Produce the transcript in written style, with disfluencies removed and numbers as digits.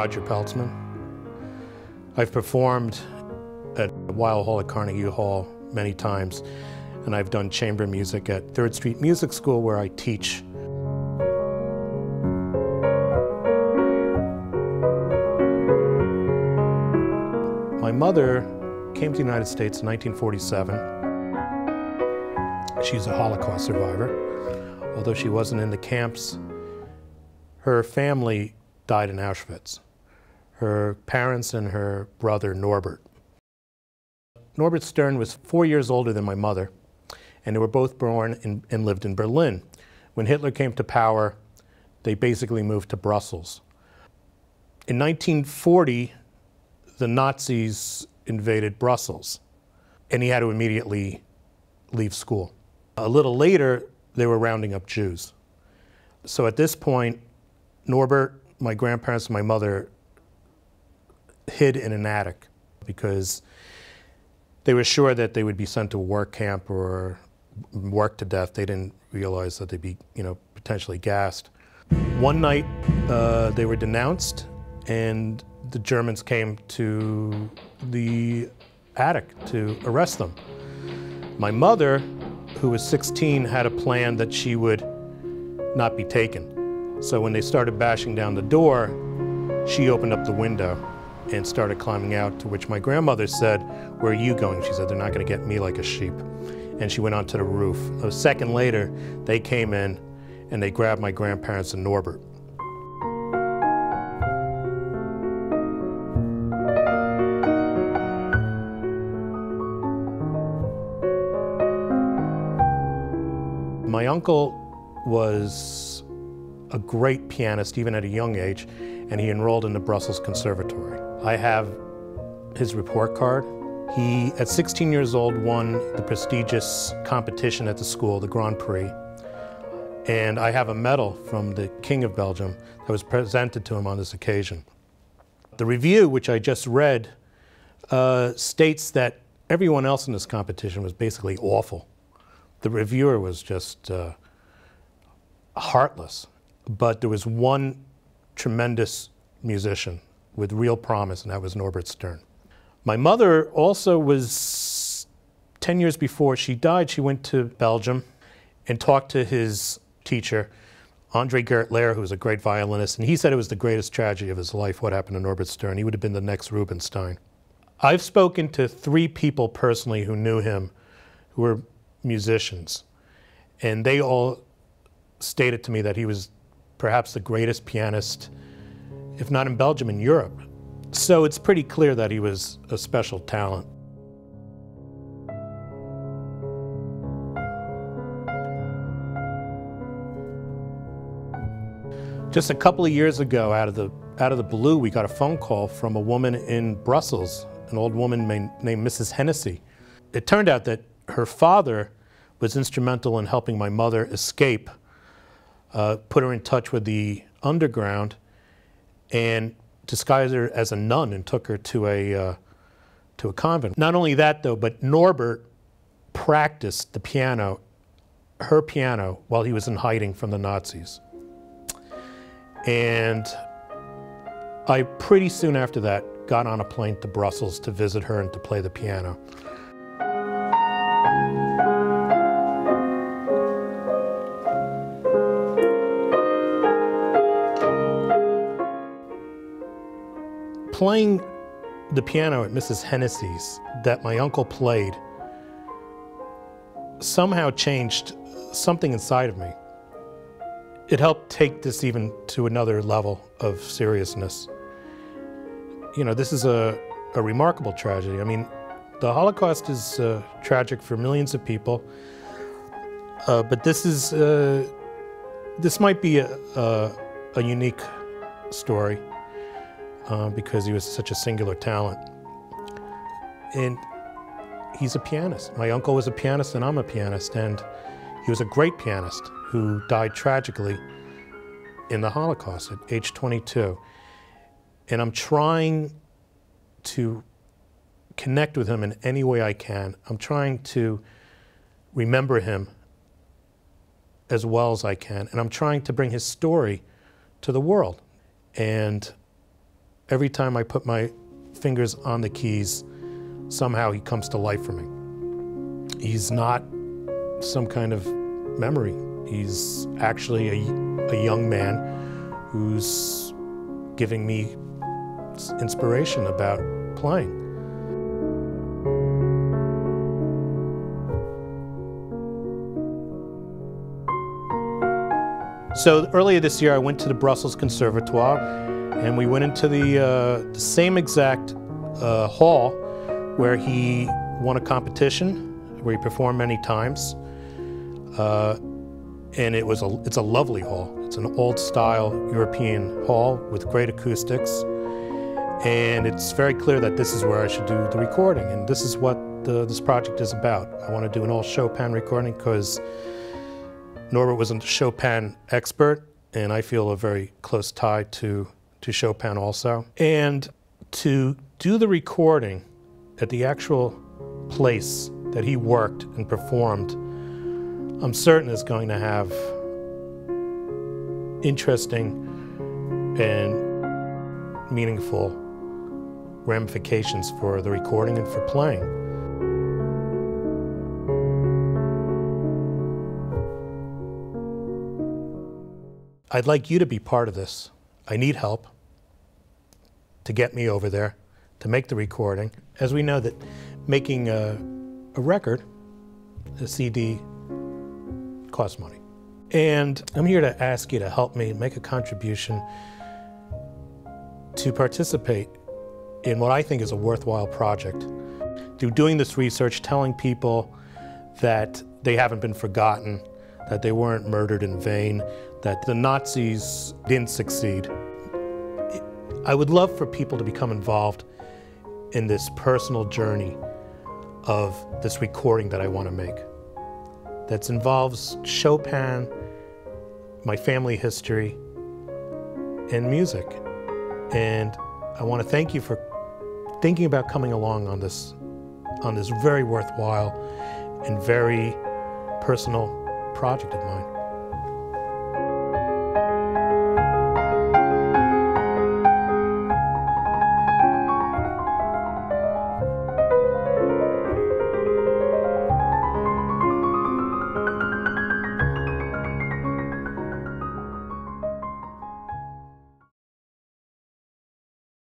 Roger Peltzman. I've performed at Weill Hall at Carnegie Hall many times, and I've done chamber music at 3rd Street Music School where I teach. My mother came to the United States in 1947. She's a Holocaust survivor. Although she wasn't in the camps, her family died in Auschwitz. Her parents and her brother Norbert. Norbert Stern was 4 years older than my mother, and they were both born and lived in Berlin. When Hitler came to power, they basically moved to Brussels. In 1940, the Nazis invaded Brussels, and he had to immediately leave school. A little later, they were rounding up Jews. So at this point, Norbert, my grandparents, and my mother hid in an attic because they were sure that they would be sent to a work camp or worked to death. They didn't realize that they'd be, potentially gassed. One night, they were denounced, and the Germans came to the attic to arrest them. My mother, who was 16, had a plan that she would not be taken. So when they started bashing down the door, she opened up the window and started climbing out, to which my grandmother said, "Where are you going?" She said, "They're not going to get me like a sheep." And she went onto the roof. A second later, they came in and they grabbed my grandparents and Norbert. My uncle was a great pianist, even at a young age, and he enrolled in the Brussels Conservatory. I have his report card. He, at 16 years old, won the prestigious competition at the school, the Grand Prix. And I have a medal from the King of Belgium that was presented to him on this occasion. The review, which I just read, states that everyone else in this competition was basically awful. The reviewer was just heartless. But there was one tremendous musician with real promise, and that was Norbert Stern. My mother also was, 10 years before she died, she went to Belgium and talked to his teacher, Andre Gertler, who was a great violinist, and he said it was the greatest tragedy of his life, what happened to Norbert Stern. He would have been the next Rubinstein. I've spoken to 3 people personally who knew him, who were musicians, and they all stated to me that he was perhaps the greatest pianist, if not in Belgium, in Europe. So it's pretty clear that he was a special talent. Just a couple of years ago, out of the blue, we got a phone call from a woman in Brussels, an old woman named Mrs. Hennessy. It turned out that her father was instrumental in helping my mother escape, put her in touch with the underground, and disguised her as a nun and took her to a convent. Not only that, though, but Norbert practiced the piano, her piano, while he was in hiding from the Nazis. And I, pretty soon after that, got on a plane to Brussels to visit her and to play the piano. Playing the piano at Mrs. Hennessy's that my uncle played somehow changed something inside of me. It helped take this even to another level of seriousness. This is a remarkable tragedy. I mean, the Holocaust is tragic for millions of people, but this might be a unique story. Because he was such a singular talent. And he's a pianist. My uncle was a pianist and I'm a pianist, and he was a great pianist who died tragically in the Holocaust at age 22. And I'm trying to connect with him in any way I can. I'm trying to remember him as well as I can, and I'm trying to bring his story to the world. And every time I put my fingers on the keys, somehow he comes to life for me. He's not some kind of memory. He's actually a young man who's giving me inspiration about playing. So earlier this year I went to the Brussels Conservatoire, and we went into the same exact hall where he won a competition, where he performed many times. And it's a lovely hall. It's an old-style European hall with great acoustics. And it's very clear that this is where I should do the recording. And this is what this project is about. I want to do an all Chopin recording because Norbert was a Chopin expert, and I feel a very close tie to Chopin also. And to do the recording at the actual place that he worked and performed, I'm certain is going to have interesting and meaningful ramifications for the recording and for playing. I'd like you to be part of this. I need help to get me over there, to make the recording. As we know that making a record, a CD, costs money. And I'm here to ask you to help me make a contribution to participate in what I think is a worthwhile project. Through doing this research, telling people that they haven't been forgotten, that they weren't murdered in vain, that the Nazis didn't succeed. I would love for people to become involved in this personal journey of this recording that I want to make. That involves Chopin, my family history, and music. And I want to thank you for thinking about coming along on this very worthwhile and very personal project of mine.